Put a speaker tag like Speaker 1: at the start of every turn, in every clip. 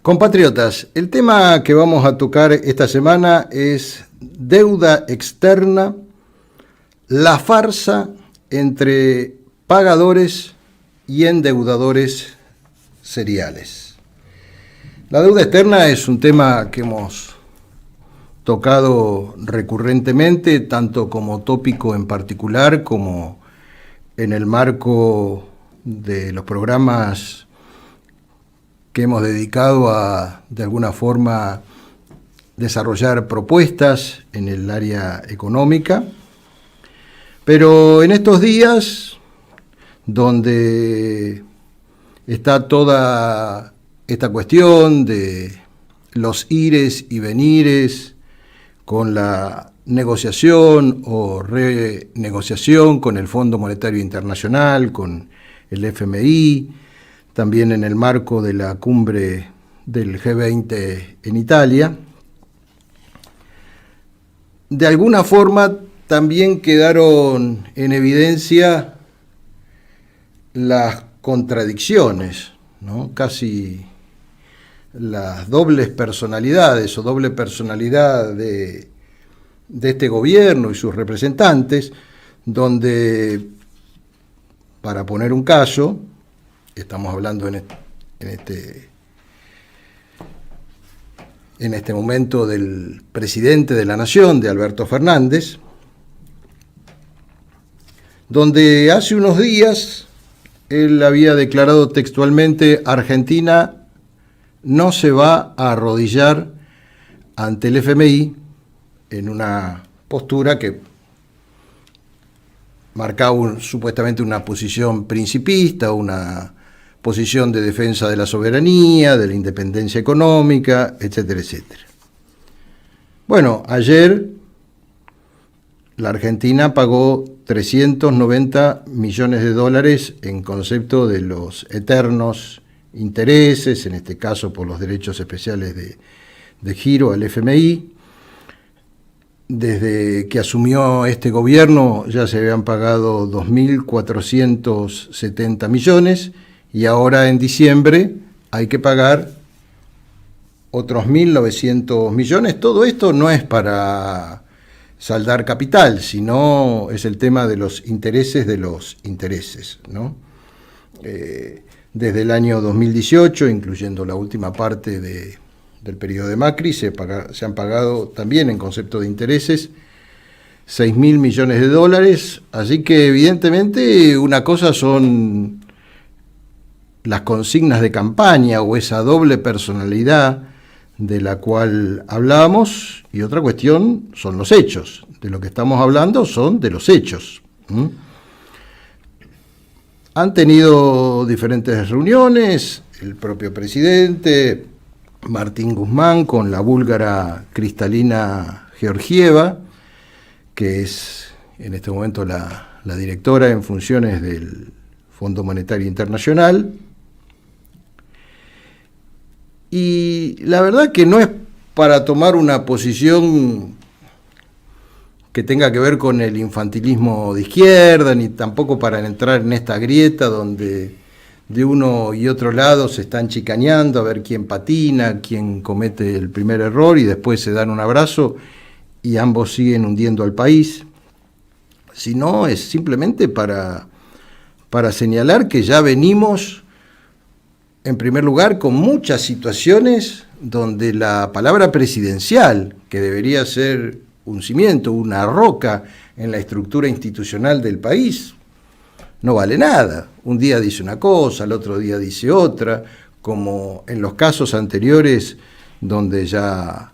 Speaker 1: Compatriotas, el tema que vamos a tocar esta semana es deuda externa, la farsa entre pagadores y endeudadores seriales. La deuda externa es un tema que hemos tocado recurrentemente, tanto como tópico en particular como en el marco de los programas que hemos dedicado a, de alguna forma, desarrollar propuestas en el área económica. Pero en estos días, donde está toda esta cuestión de los ires y venires con la negociación o renegociación con el Fondo Monetario Internacional, con el FMI, también en el marco de la cumbre del G20 en Italia, de alguna forma también quedaron en evidencia las contradicciones, ¿no? Casi las dobles personalidades o doble personalidad de este gobierno y sus representantes, donde, para poner un caso, estamos hablando en este momento del presidente de la Nación, de Alberto Fernández, donde hace unos días él había declarado textualmente: Argentina no se va a arrodillar ante el FMI, en una postura que marcaba supuestamente una posición principista, una posición de defensa de la soberanía, de la independencia económica, etcétera, etcétera. Bueno, ayer la Argentina pagó 390 millones de dólares en concepto de los eternos intereses, en este caso por los derechos especiales de giro al FMI. Desde que asumió este gobierno ya se habían pagado 2.470 millones y ahora en diciembre hay que pagar otros 1.900 millones. Todo esto no es para saldar capital, sino es el tema de los intereses, ¿no? Desde el año 2018, incluyendo la última parte del periodo de Macri, se han pagado también en concepto de intereses 6.000 millones de dólares, así que evidentemente una cosa son las consignas de campaña o esa doble personalidad de la cual hablábamos, y otra cuestión son los hechos. De lo que estamos hablando son de los hechos. Han tenido diferentes reuniones, el propio presidente Martín Guzmán con la búlgara Kristalina Georgieva, que es en este momento la directora en funciones del Fondo Monetario Internacional. Y la verdad que no es para tomar una posición que tenga que ver con el infantilismo de izquierda, ni tampoco para entrar en esta grieta donde de uno y otro lado se están chicaneando a ver quién patina, quién comete el primer error y después se dan un abrazo y ambos siguen hundiendo al país, sino es simplemente para señalar que ya venimos, en primer lugar, con muchas situaciones donde la palabra presidencial, que debería ser un cimiento, una roca en la estructura institucional del país, no vale nada. Un día dice una cosa, al otro día dice otra, como en los casos anteriores donde ya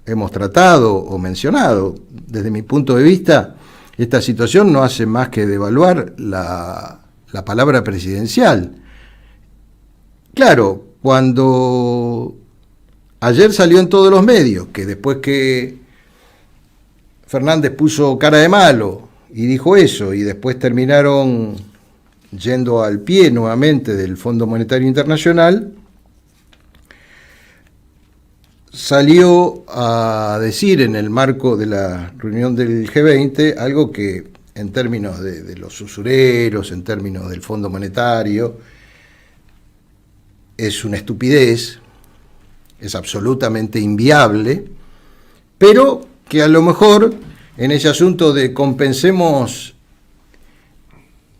Speaker 1: hemos tratado o mencionado. Desde mi punto de vista, esta situación no hace más que devaluar la palabra presidencial. Claro, cuando ayer salió en todos los medios que después que Fernández puso cara de malo y dijo eso, y después terminaron yendo al pie nuevamente del Fondo Monetario Internacional, salió a decir en el marco de la reunión del G20 algo que en términos de los usureros, en términos del Fondo Monetario, es una estupidez, es absolutamente inviable, pero que a lo mejor en ese asunto de compensemos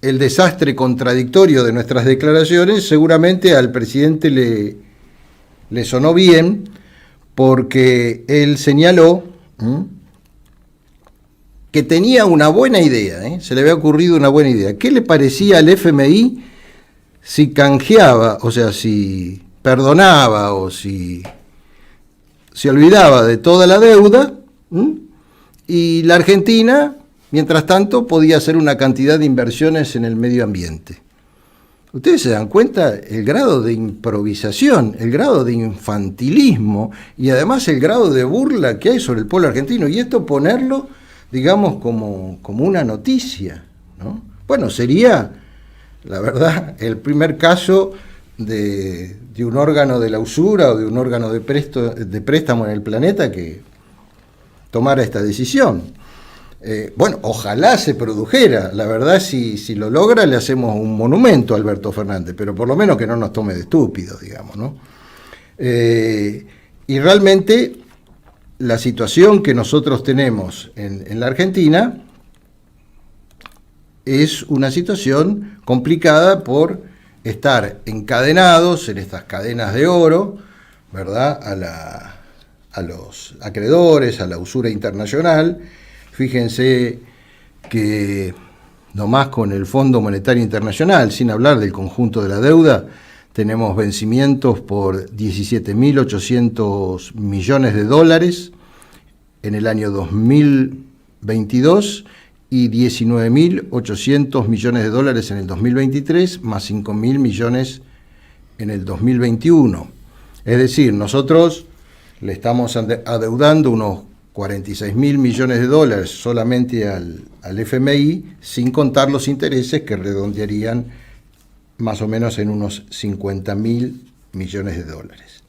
Speaker 1: el desastre contradictorio de nuestras declaraciones, seguramente al presidente le sonó bien, porque él señaló que tenía una buena idea, se le había ocurrido una buena idea. ¿Qué le parecía al FMI si canjeaba, o sea, si perdonaba o si se olvidaba de toda la deuda, y la Argentina, mientras tanto, podía hacer una cantidad de inversiones en el medio ambiente? Ustedes se dan cuenta el grado de improvisación, el grado de infantilismo y además el grado de burla que hay sobre el pueblo argentino. Y esto ponerlo, digamos, como una noticia, ¿no? Bueno, sería, la verdad, el primer caso de un órgano de la usura o de un órgano de préstamo en el planeta que tomara esta decisión. Bueno, ojalá se produjera. La verdad, si lo logra, le hacemos un monumento a Alberto Fernández, pero por lo menos que no nos tome de estúpidos, digamos, ¿no? Y realmente la situación que nosotros tenemos en la Argentina es una situación complicada por estar encadenados en estas cadenas de oro, ¿verdad?, a los acreedores, a la usura internacional. Fíjense que nomás con el Fondo Monetario Internacional, sin hablar del conjunto de la deuda, tenemos vencimientos por 17.800 millones de dólares en el año 2022 y 19.800 millones de dólares en el 2023, más 5.000 millones en el 2021. Es decir, nosotros le estamos adeudando unos 46.000 millones de dólares solamente al FMI, sin contar los intereses que redondearían más o menos en unos 50.000 millones de dólares.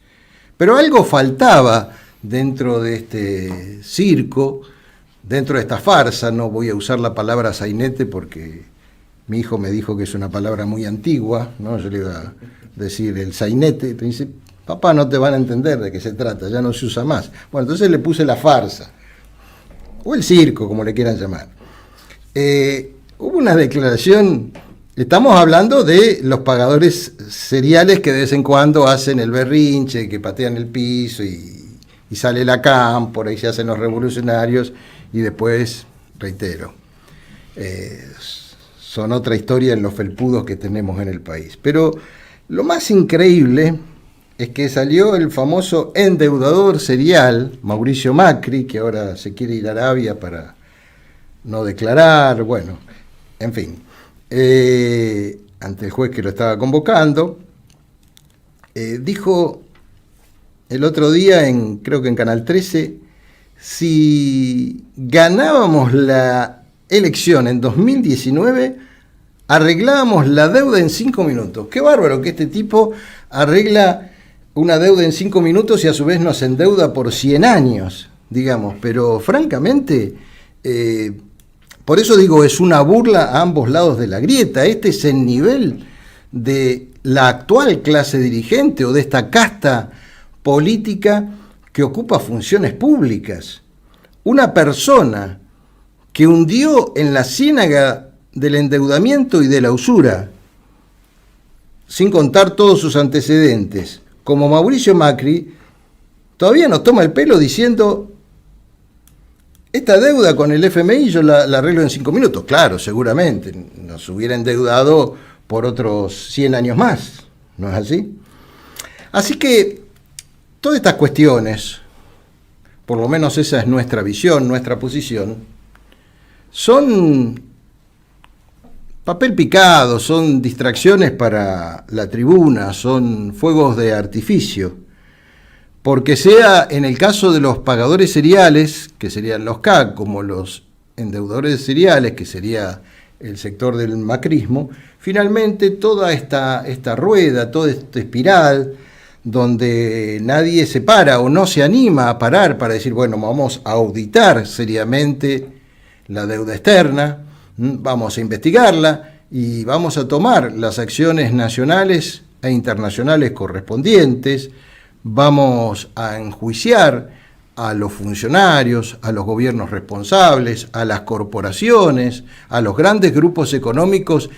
Speaker 1: Pero algo faltaba dentro de este circo, dentro de esta farsa. No voy a usar la palabra sainete porque mi hijo me dijo que es una palabra muy antigua, ¿no? Yo le iba a decir el sainete, me dice: papá, no te van a entender de qué se trata, ya no se usa más. Bueno, entonces le puse la farsa, o el circo, como le quieran llamar. Hubo una declaración, estamos hablando de los pagadores seriales que de vez en cuando hacen el berrinche, que patean el piso y sale la cámpora y se hacen los revolucionarios y después, reitero, son otra historia en los felpudos que tenemos en el país. Pero lo más increíble es que salió el famoso endeudador serial, Mauricio Macri, que ahora se quiere ir a Arabia para no declarar, bueno, en fin, ante el juez que lo estaba convocando, dijo el otro día, creo que en Canal 13, si ganábamos la elección en 2019, arreglábamos la deuda en 5 minutos. Qué bárbaro que este tipo arregla una deuda en 5 minutos y a su vez nos endeuda por 100 años, digamos. Pero francamente, por eso digo, es una burla a ambos lados de la grieta. Este es el nivel de la actual clase dirigente o de esta casta política que ocupa funciones públicas. Una persona que hundió en la ciénaga del endeudamiento y de la usura, sin contar todos sus antecedentes, como Mauricio Macri, todavía nos toma el pelo diciendo: esta deuda con el FMI yo la arreglo en 5 minutos. Claro, seguramente nos hubiera endeudado por otros 100 años más, ¿no es así? Así que todas estas cuestiones, por lo menos esa es nuestra visión, nuestra posición, son papel picado, son distracciones para la tribuna, son fuegos de artificio, porque sea en el caso de los pagadores seriales, que serían los CAC, como los endeudadores seriales, que sería el sector del macrismo, finalmente toda esta rueda, toda esta espiral, donde nadie se para o no se anima a parar para decir, bueno, vamos a auditar seriamente la deuda externa, vamos a investigarla y vamos a tomar las acciones nacionales e internacionales correspondientes vamos a enjuiciar a los funcionarios, a los gobiernos responsables, a las corporaciones, a los grandes grupos económicos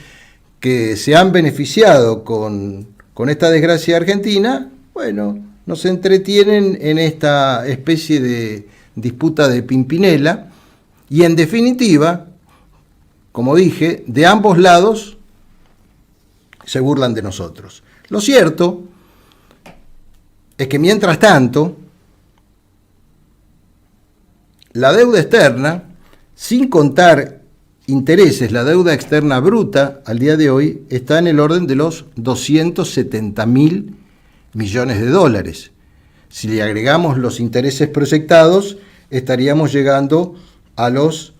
Speaker 1: que se han beneficiado con esta desgracia argentina. Bueno, nos entretienen en esta especie de disputa de Pimpinela y, en definitiva, como dije, de ambos lados se burlan de nosotros. Lo cierto es que, mientras tanto, la deuda externa, sin contar intereses, la deuda externa bruta al día de hoy está en el orden de los 270.000 millones de dólares. Si le agregamos los intereses proyectados, estaríamos llegando a los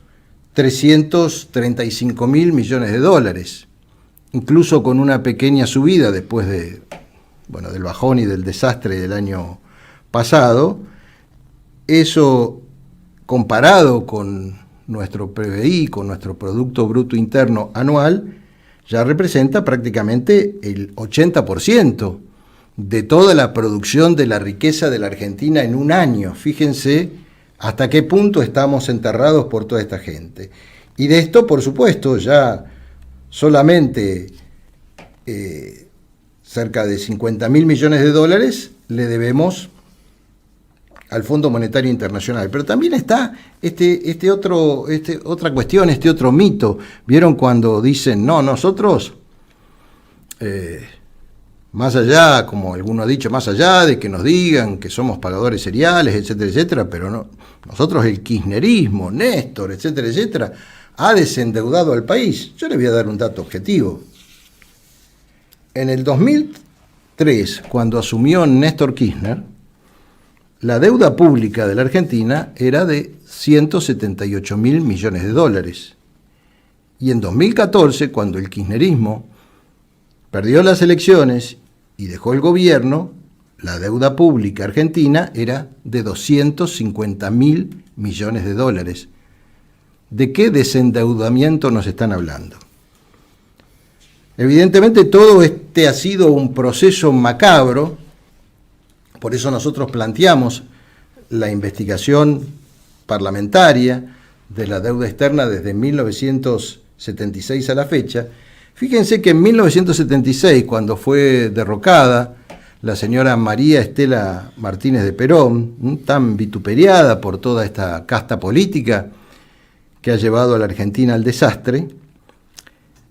Speaker 1: 335.000 millones de dólares, incluso con una pequeña subida después del bajón y del desastre del año pasado. Eso, comparado con nuestro PBI, con nuestro Producto Bruto Interno Anual, ya representa prácticamente el 80% de toda la producción de la riqueza de la Argentina en un año. Fíjense hasta qué punto estamos enterrados por toda esta gente. Y de esto, por supuesto, ya solamente cerca de 50.000 millones de dólares le debemos al Fondo Monetario Internacional. Pero también está otra cuestión, este otro mito. ¿Vieron cuando dicen, no, nosotros, más allá, como alguno ha dicho, más allá de que nos digan que somos pagadores seriales, etcétera, etcétera, pero no, nosotros, el kirchnerismo, Néstor, etcétera, etcétera, ha desendeudado al país? Yo le voy a dar un dato objetivo. En el 2003, cuando asumió Néstor Kirchner, la deuda pública de la Argentina era de 178.000 millones de dólares. Y en 2014, cuando el kirchnerismo perdió las elecciones y dejó el gobierno, la deuda pública argentina era de 250.000 millones de dólares. ¿De qué desendeudamiento nos están hablando? Evidentemente todo este ha sido un proceso macabro. Por eso nosotros planteamos la investigación parlamentaria de la deuda externa desde 1976 a la fecha. Fíjense que en 1976, cuando fue derrocada la señora María Estela Martínez de Perón, tan vituperiada por toda esta casta política que ha llevado a la Argentina al desastre,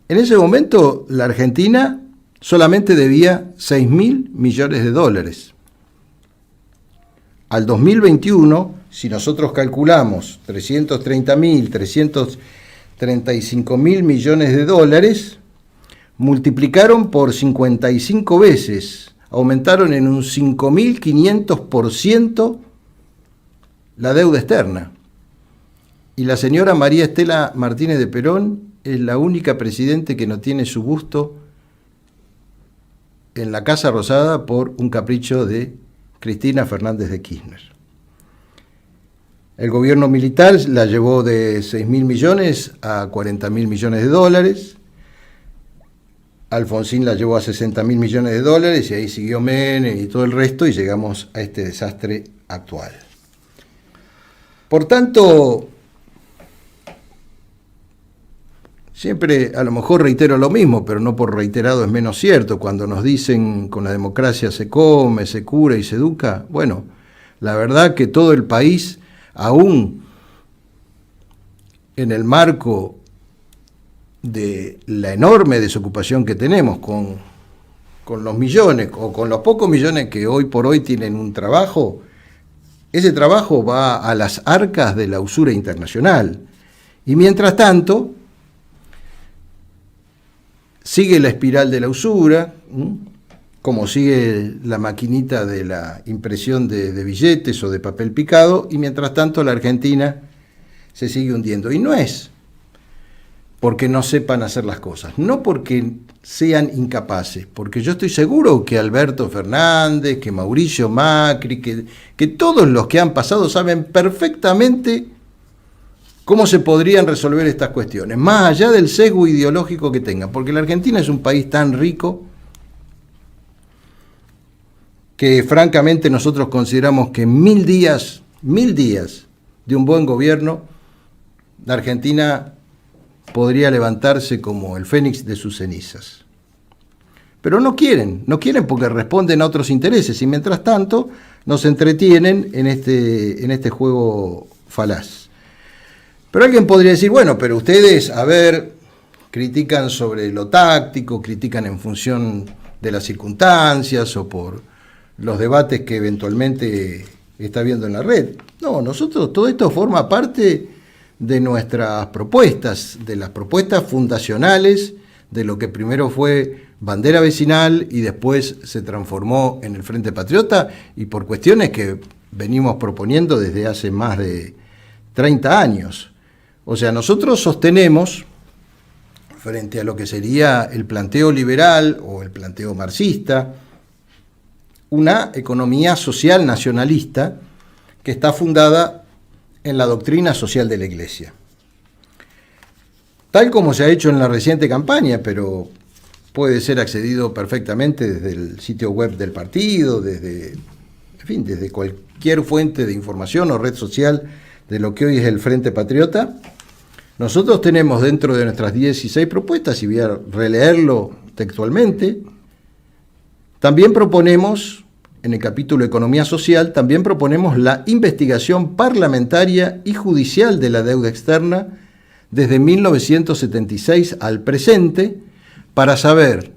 Speaker 1: en ese momento la Argentina solamente debía 6.000 millones de dólares. Al 2021, si nosotros calculamos 330.000, 335.000 millones de dólares, multiplicaron por 55 veces, aumentaron en un 5.500% la deuda externa. Y la señora María Estela Martínez de Perón es la única presidente que no tiene su busto en la Casa Rosada por un capricho de Cristina Fernández de Kirchner. El gobierno militar la llevó de 6.000 millones a 40.000 millones de dólares. Alfonsín la llevó a 60.000 millones de dólares y ahí siguió Menem y todo el resto y llegamos a este desastre actual. Por tanto, siempre a lo mejor reitero lo mismo, pero no por reiterado es menos cierto. Cuando nos dicen con la democracia se come, se cura y se educa, bueno, la verdad que todo el país, aún en el marco de la enorme desocupación que tenemos con los millones o con los pocos millones que hoy por hoy tienen un trabajo, ese trabajo va a las arcas de la usura internacional. Y mientras tanto, sigue la espiral de la usura, como sigue la maquinita de la impresión de billetes o de papel picado, y mientras tanto la Argentina se sigue hundiendo. Y no es porque no sepan hacer las cosas, no porque sean incapaces, porque yo estoy seguro que Alberto Fernández, que Mauricio Macri, que todos los que han pasado saben perfectamente cómo se podrían resolver estas cuestiones, más allá del sesgo ideológico que tengan, porque la Argentina es un país tan rico que francamente nosotros consideramos que 1000 días de un buen gobierno, la Argentina podría levantarse como el fénix de sus cenizas. Pero no quieren porque responden a otros intereses y mientras tanto nos entretienen en este juego falaz. Pero alguien podría decir, bueno, pero ustedes, critican sobre lo táctico, critican en función de las circunstancias o por los debates que eventualmente está viendo en la red. No, nosotros, todo esto forma parte de nuestras propuestas, de las propuestas fundacionales, de lo que primero fue bandera vecinal y después se transformó en el Frente Patriota, y por cuestiones que venimos proponiendo desde hace más de 30 años. O sea, nosotros sostenemos, frente a lo que sería el planteo liberal o el planteo marxista, una economía social nacionalista que está fundada en la doctrina social de la Iglesia. Tal como se ha hecho en la reciente campaña, pero puede ser accedido perfectamente desde el sitio web del partido, desde cualquier fuente de información o red social de lo que hoy es el Frente Patriota. Nosotros tenemos dentro de nuestras 16 propuestas, y voy a releerlo textualmente, también proponemos, en el capítulo Economía Social, también proponemos la investigación parlamentaria y judicial de la deuda externa desde 1976 al presente, para saber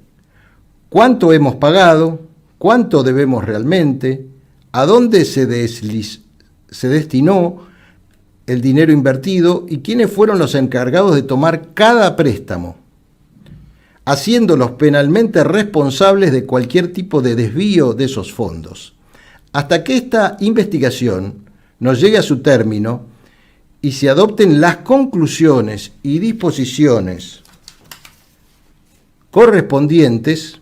Speaker 1: cuánto hemos pagado, cuánto debemos realmente, a dónde se destinó el dinero invertido y quiénes fueron los encargados de tomar cada préstamo, haciéndolos penalmente responsables de cualquier tipo de desvío de esos fondos, hasta que esta investigación nos llegue a su término y se adopten las conclusiones y disposiciones correspondientes.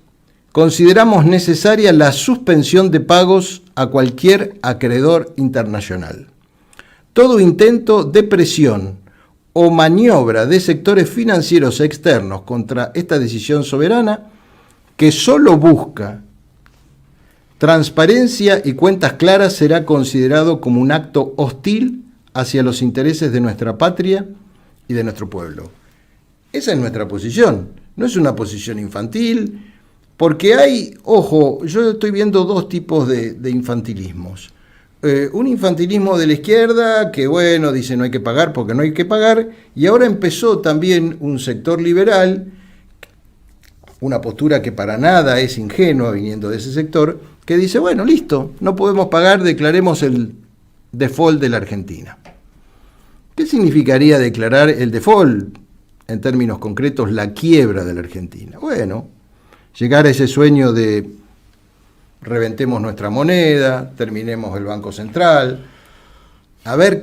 Speaker 1: Consideramos necesaria la suspensión de pagos a cualquier acreedor internacional. Todo intento de presión o maniobra de sectores financieros externos contra esta decisión soberana, que solo busca transparencia y cuentas claras, será considerado como un acto hostil hacia los intereses de nuestra patria y de nuestro pueblo. Esa es nuestra posición. No es una posición infantil, porque hay, ojo, yo estoy viendo dos tipos de infantilismos. Un infantilismo de la izquierda que, bueno, dice no hay que pagar porque no hay que pagar, y ahora empezó también un sector liberal, una postura que para nada es ingenua viniendo de ese sector, que dice, bueno, listo, no podemos pagar, declaremos el default de la Argentina. ¿Qué significaría declarar el default? En términos concretos, la quiebra de la Argentina. Bueno, llegar a ese sueño de reventemos nuestra moneda, terminemos el Banco Central,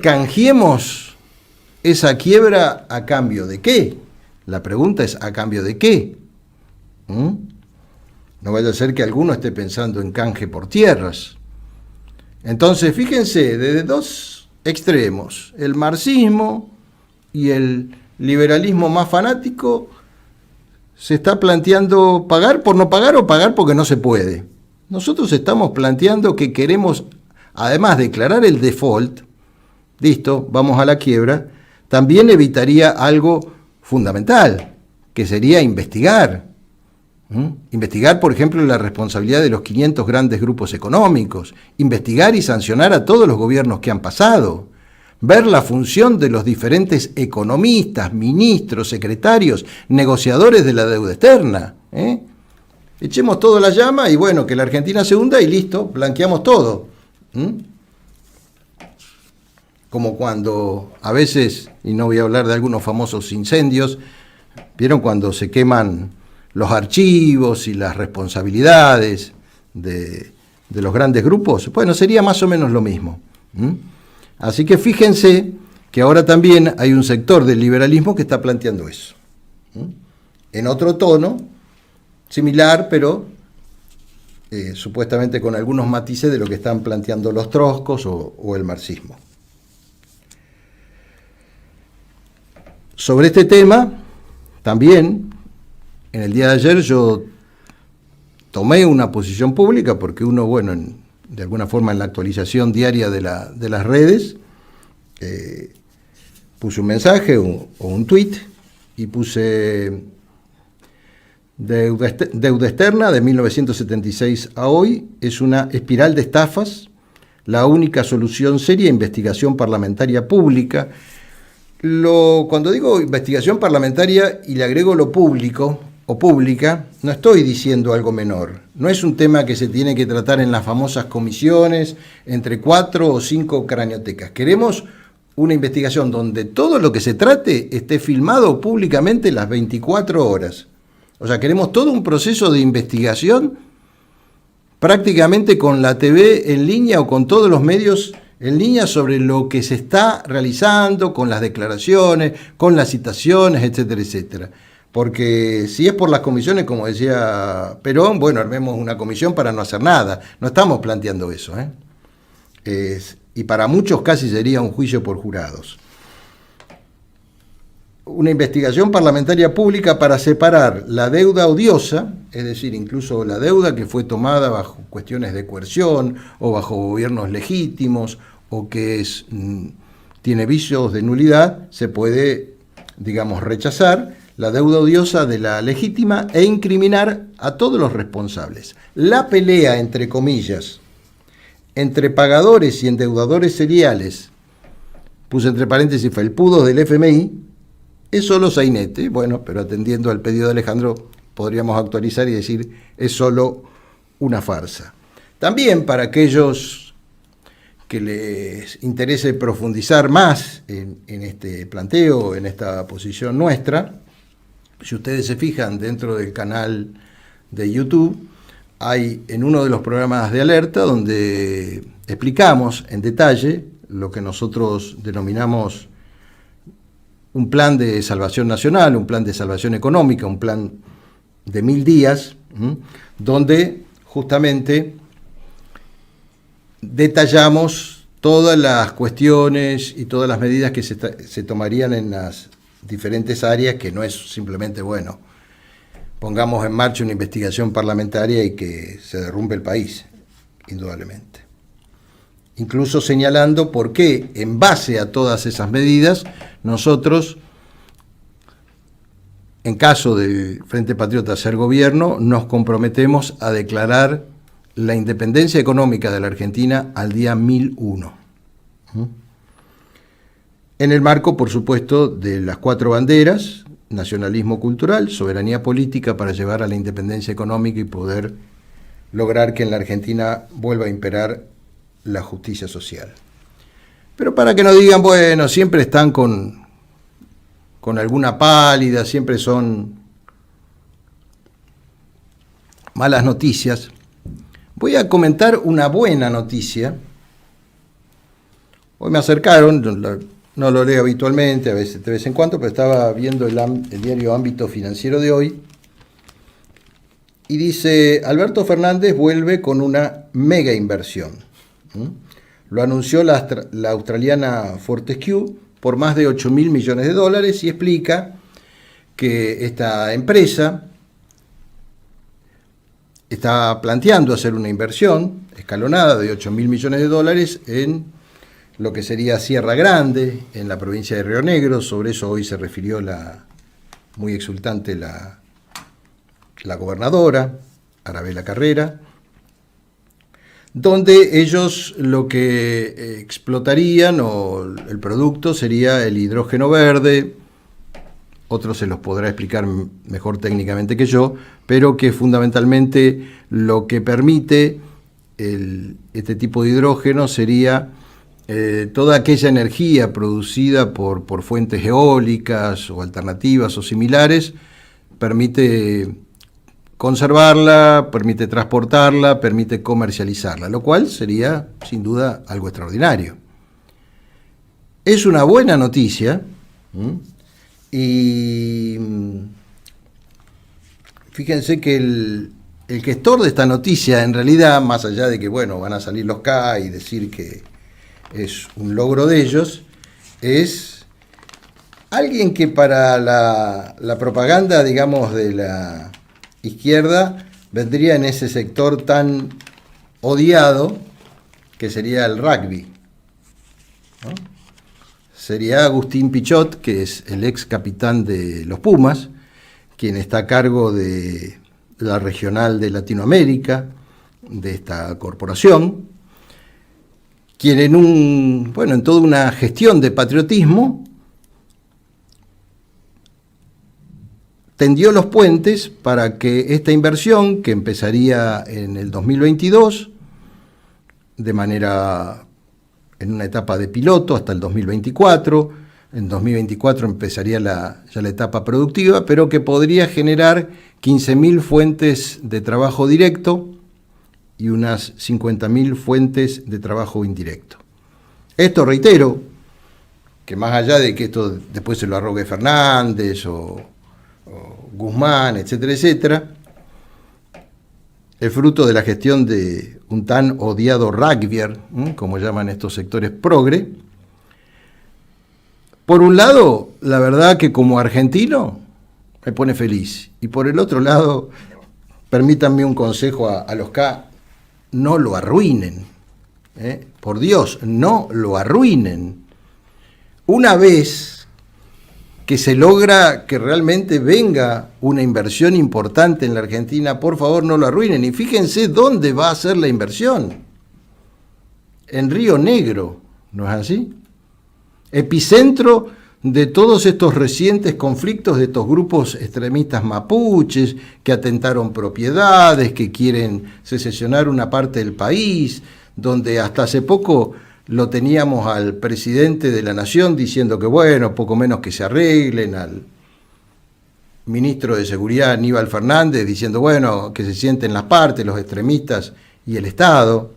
Speaker 1: canjeemos esa quiebra a cambio de qué. La pregunta es, ¿a cambio de qué? No vaya a ser que alguno esté pensando en canje por tierras. Entonces, fíjense, desde dos extremos, el marxismo y el liberalismo más fanático, se está planteando pagar por no pagar o pagar porque no se puede. Nosotros estamos planteando que queremos, además de declarar el default, listo, vamos a la quiebra, también evitaría algo fundamental, que sería investigar. Investigar, por ejemplo, la responsabilidad de los 500 grandes grupos económicos, investigar y sancionar a todos los gobiernos que han pasado, ver la función de los diferentes economistas, ministros, secretarios, negociadores de la deuda externa. Echemos todo a la llama y bueno, que la Argentina se hunda y listo, blanqueamos todo. Como cuando a veces, y no voy a hablar de algunos famosos incendios, ¿vieron cuando se queman los archivos y las responsabilidades de los grandes grupos? Bueno, sería más o menos lo mismo. Así que fíjense que ahora también hay un sector del liberalismo que está planteando eso. En otro tono, similar, pero supuestamente con algunos matices de lo que están planteando los trotskos o el marxismo. Sobre este tema, también, en el día de ayer yo tomé una posición pública porque uno, bueno, de alguna forma en la actualización diaria de las redes, puse un mensaje o un tuit y puse deuda externa de 1976 a hoy es una espiral de estafas, la única solución seria, investigación parlamentaria pública. Cuando digo investigación parlamentaria y le agrego lo público o pública, no estoy diciendo algo menor. No es un tema que se tiene que tratar en las famosas comisiones entre 4 o 5 craniotecas. Queremos una investigación donde todo lo que se trate esté filmado públicamente las 24 horas. O sea, queremos todo un proceso de investigación prácticamente con la TV en línea o con todos los medios en línea sobre lo que se está realizando, con las declaraciones, con las citaciones, etcétera, etcétera. Porque si es por las comisiones, como decía Perón, bueno, armemos una comisión para no hacer nada. No estamos planteando eso, y para muchos casi sería un juicio por jurados. Una investigación parlamentaria pública para separar la deuda odiosa, es decir, incluso la deuda que fue tomada bajo cuestiones de coerción o bajo gobiernos legítimos o que tiene vicios de nulidad, se puede, digamos, rechazar la deuda odiosa de la legítima e incriminar a todos los responsables. La pelea, entre comillas, entre pagadores y endeudadores seriales, puse entre paréntesis felpudos del FMI, es solo sainete, bueno, pero atendiendo al pedido de Alejandro, podríamos actualizar y decir, es solo una farsa. También para aquellos que les interese profundizar más en este planteo, en esta posición nuestra, si ustedes se fijan dentro del canal de YouTube, hay en uno de los programas de alerta donde explicamos en detalle lo que nosotros denominamos un plan de salvación nacional, un plan de salvación económica, un plan de 1000 días, donde justamente detallamos todas las cuestiones y todas las medidas que se tomarían en las diferentes áreas, que no es simplemente, bueno, pongamos en marcha una investigación parlamentaria y que se derrumbe el país, indudablemente. Incluso señalando por qué, en base a todas esas medidas, nosotros, en caso del Frente Patriota ser gobierno, nos comprometemos a declarar la independencia económica de la Argentina al día 1001. En el marco, por supuesto, de las 4 banderas: nacionalismo cultural, soberanía política para llevar a la independencia económica y poder lograr que en la Argentina vuelva a imperar la justicia social. Pero para que no digan, bueno, siempre están con alguna pálida, siempre son malas noticias, voy a comentar una buena noticia. Hoy me acercaron, no lo leo habitualmente, a veces de vez en cuando, pero estaba viendo el diario Ámbito Financiero de hoy, y dice: Alberto Fernández vuelve con una mega inversión. Lo anunció la australiana Fortescue por más de 8.000 millones de dólares y explica que esta empresa está planteando hacer una inversión escalonada de 8.000 millones de dólares en lo que sería Sierra Grande, en la provincia de Río Negro. Sobre eso hoy se refirió muy exultante la gobernadora, Arabela Carrera, donde ellos lo que explotarían o el producto sería el hidrógeno verde. Otro se los podrá explicar mejor técnicamente que yo, pero que fundamentalmente lo que permite este tipo de hidrógeno sería toda aquella energía producida por fuentes eólicas o alternativas o similares, permite conservarla, permite transportarla, permite comercializarla, lo cual sería sin duda algo extraordinario. Es una buena noticia, y fíjense que el gestor de esta noticia, en realidad, más allá de que, bueno, van a salir los K y decir que es un logro de ellos, es alguien que para la propaganda, digamos, de la izquierda vendría en ese sector tan odiado que sería el rugby, ¿no? Sería Agustín Pichot, que es el ex capitán de los Pumas, quien está a cargo de la regional de Latinoamérica, de esta corporación, quien en toda una gestión de patriotismo tendió los puentes para que esta inversión, que empezaría en el 2022, en una etapa de piloto hasta el 2024, en 2024 empezaría ya la etapa productiva, pero que podría generar 15.000 fuentes de trabajo directo y unas 50.000 fuentes de trabajo indirecto. Esto, reitero, que más allá de que esto después se lo arrogue Fernández o Guzmán, etcétera, etcétera, es fruto de la gestión de un tan odiado rugbyer, como llaman estos sectores progre. Por un lado, la verdad que como argentino me pone feliz. Y por el otro lado, permítanme un consejo a los K, no lo arruinen. Por Dios, no lo arruinen. Una vez que se logra que realmente venga una inversión importante en la Argentina, por favor no lo arruinen. Y fíjense dónde va a ser la inversión. En Río Negro, ¿no es así? Epicentro de todos estos recientes conflictos de estos grupos extremistas mapuches que atentaron propiedades, que quieren secesionar una parte del país, donde hasta hace poco lo teníamos al presidente de la Nación diciendo que bueno, poco menos que se arreglen, al ministro de Seguridad Aníbal Fernández diciendo bueno, que se sienten las partes, los extremistas y el Estado.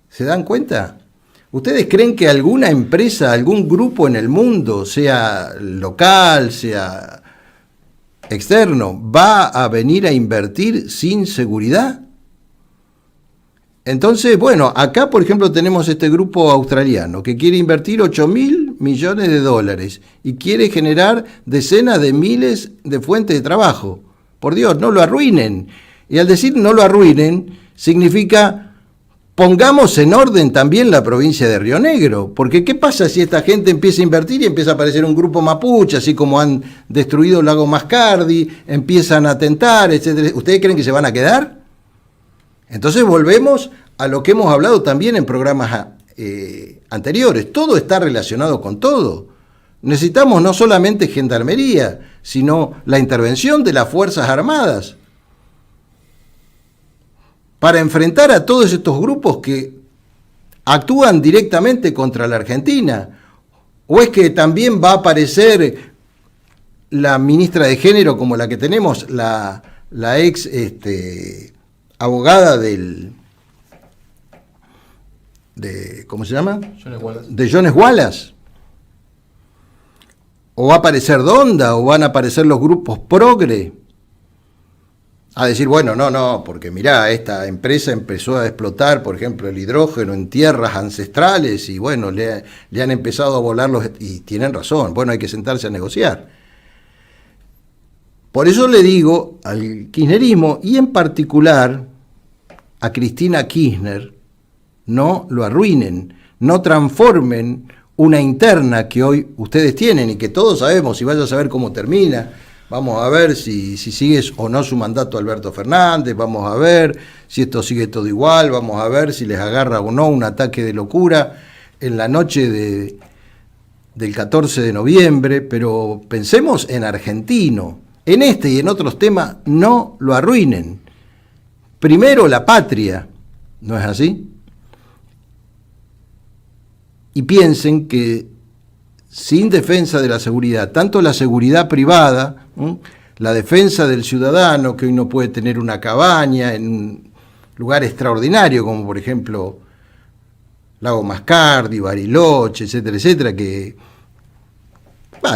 Speaker 1: ¿Se dan cuenta? ¿Ustedes creen que alguna empresa, algún grupo en el mundo, sea local, sea externo, va a venir a invertir sin seguridad? Entonces, bueno, acá por ejemplo tenemos este grupo australiano que quiere invertir 8.000 millones de dólares y quiere generar decenas de miles de fuentes de trabajo. Por Dios, no lo arruinen. Y al decir no lo arruinen, significa pongamos en orden también la provincia de Río Negro. Porque ¿qué pasa si esta gente empieza a invertir y empieza a aparecer un grupo mapuche, así como han destruido el lago Mascardi, empiezan a atentar, etcétera? ¿Ustedes creen que se van a quedar? Entonces volvemos a lo que hemos hablado también en programas anteriores. Todo está relacionado con todo. Necesitamos no solamente gendarmería, sino la intervención de las Fuerzas Armadas para enfrentar a todos estos grupos que actúan directamente contra la Argentina. ¿O es que también va a aparecer la ministra de Género como la que tenemos, la ex abogada ¿cómo se llama? De Jones Wallace. ¿O va a aparecer Donda? ¿O van a aparecer los grupos progre? A decir, bueno, no, porque mirá, esta empresa empezó a explotar, por ejemplo, el hidrógeno en tierras ancestrales y bueno, le han empezado a volar y tienen razón, bueno, hay que sentarse a negociar. Por eso le digo al kirchnerismo y en particular a Cristina Kirchner, no lo arruinen, no transformen una interna que hoy ustedes tienen y que todos sabemos, y vaya a saber cómo termina, vamos a ver si sigue o no su mandato Alberto Fernández, vamos a ver si esto sigue todo igual, vamos a ver si les agarra o no un ataque de locura en la noche del 14 de noviembre, pero pensemos en argentino, en este y en otros temas, no lo arruinen. Primero la patria, ¿no es así? Y piensen que sin defensa de la seguridad, tanto la seguridad privada, la defensa del ciudadano, que hoy no puede tener una cabaña en un lugar extraordinario, como por ejemplo Lago Mascardi, Bariloche, etcétera, etcétera, que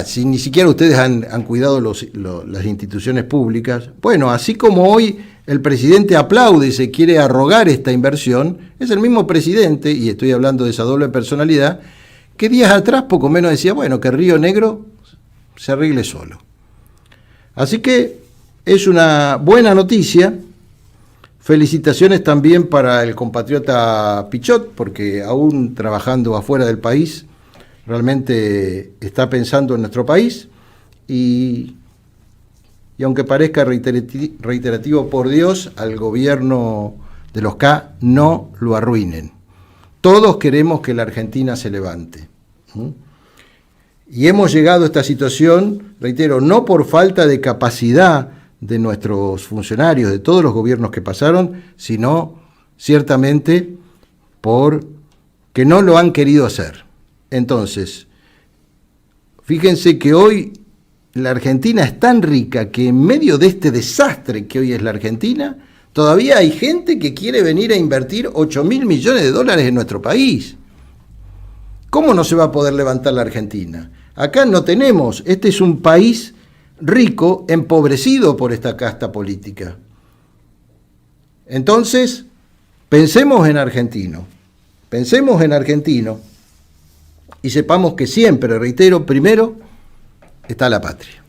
Speaker 1: si ni siquiera ustedes han cuidado las instituciones públicas. Bueno, así como hoy el presidente aplaude y se quiere arrogar esta inversión, es el mismo presidente, y estoy hablando de esa doble personalidad, que días atrás poco menos decía, bueno, que Río Negro se arregle solo. Así que es una buena noticia. Felicitaciones también para el compatriota Pichot, porque aún trabajando afuera del país, realmente está pensando en nuestro país y aunque parezca reiterativo, por Dios, al gobierno de los K no lo arruinen. Todos queremos que la Argentina se levante. Y hemos llegado a esta situación, reitero, no por falta de capacidad de nuestros funcionarios, de todos los gobiernos que pasaron, sino ciertamente por que no lo han querido hacer. Entonces, fíjense que hoy la Argentina es tan rica que en medio de este desastre que hoy es la Argentina, todavía hay gente que quiere venir a invertir 8.000 millones de dólares en nuestro país. ¿Cómo no se va a poder levantar la Argentina? Acá no tenemos, este es un país rico, empobrecido por esta casta política. Entonces, pensemos en argentino y sepamos que siempre, reitero, primero está la patria.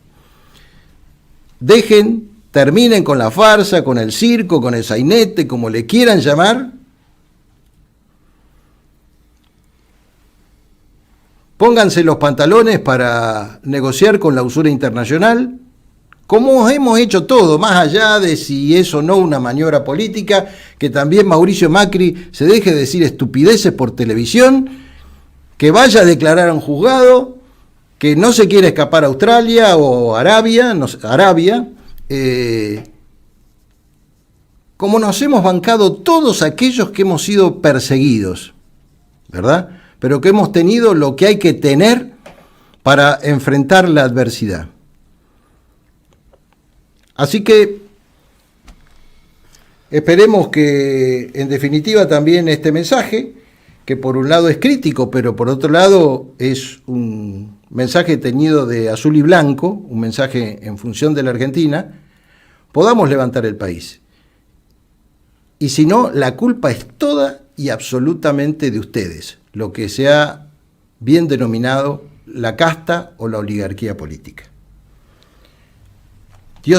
Speaker 1: Terminen con la farsa, con el circo, con el sainete, como le quieran llamar. Pónganse los pantalones para negociar con la usura internacional, como hemos hecho todo, más allá de si es o no una maniobra política, que también Mauricio Macri se deje de decir estupideces por televisión, que vaya a declarar a un juzgado, que no se quiere escapar a Australia o Arabia, como nos hemos bancado todos aquellos que hemos sido perseguidos, ¿verdad? Pero que hemos tenido lo que hay que tener para enfrentar la adversidad. Así que esperemos que, en definitiva, también este mensaje, que por un lado es crítico, pero por otro lado es un mensaje teñido de azul y blanco, un mensaje en función de la Argentina, podamos levantar el país. Y si no, la culpa es toda y absolutamente de ustedes, lo que se ha bien denominado la casta o la oligarquía política.